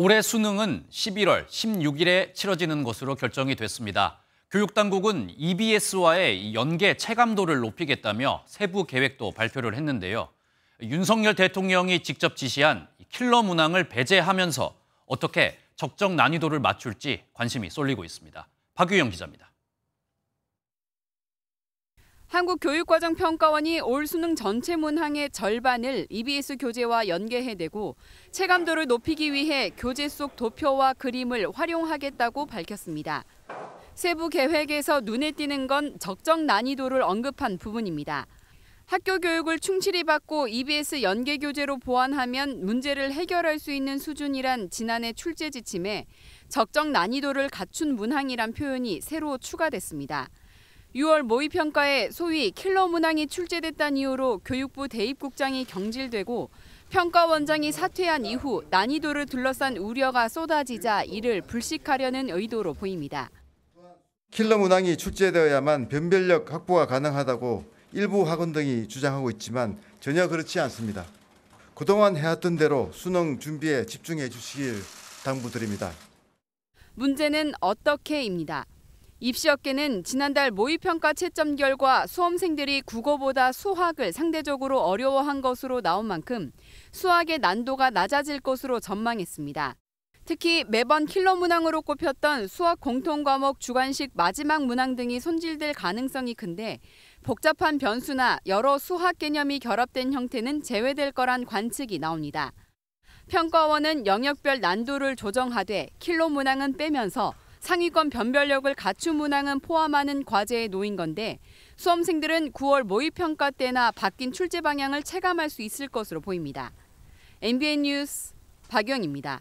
올해 수능은 11월 16일에 치러지는 것으로 결정이 됐습니다. 교육당국은 EBS와의 연계 체감도를 높이겠다며 세부 계획도 발표를 했는데요. 윤석열 대통령이 직접 지시한 킬러 문항을 배제하면서 어떻게 적정 난이도를 맞출지 관심이 쏠리고 있습니다. 박유영 기자입니다. 한국교육과정평가원이 올 수능 전체 문항의 절반을 EBS 교재와 연계해내고 체감도를 높이기 위해 교재 속 도표와 그림을 활용하겠다고 밝혔습니다. 세부 계획에서 눈에 띄는 건 적정 난이도를 언급한 부분입니다. 학교 교육을 충실히 받고 EBS 연계 교재로 보완하면 문제를 해결할 수 있는 수준이란 지난해 출제 지침에 적정 난이도를 갖춘 문항이란 표현이 새로 추가됐습니다. 6월 모의평가에 소위 킬러 문항이 출제됐다는 이유로 교육부 대입국장이 경질되고 평가원장이 사퇴한 이후 난이도를 둘러싼 우려가 쏟아지자 이를 불식하려는 의도로 보입니다. 킬러 문항이 출제되어야만 변별력 확보가 가능하다고 일부 학원 등이 주장하고 있지만 전혀 그렇지 않습니다. 그동안 해왔던 대로 수능 준비에 집중해 주시길 당부드립니다. 문제는 어떻게입니다. 입시업계는 지난달 모의평가 채점 결과 수험생들이 국어보다 수학을 상대적으로 어려워한 것으로 나온 만큼 수학의 난도가 낮아질 것으로 전망했습니다. 특히 매번 킬러 문항으로 꼽혔던 수학 공통과목 주관식 마지막 문항 등이 손질될 가능성이 큰데 복잡한 변수나 여러 수학 개념이 결합된 형태는 제외될 거란 관측이 나옵니다. 평가원은 영역별 난도를 조정하되 킬러 문항은 빼면서 상위권 변별력을 갖춘 문항은 포함하는 과제에 놓인 건데 수험생들은 9월 모의평가 때나 바뀐 출제 방향을 체감할 수 있을 것으로 보입니다. MBN 뉴스 박유영입니다.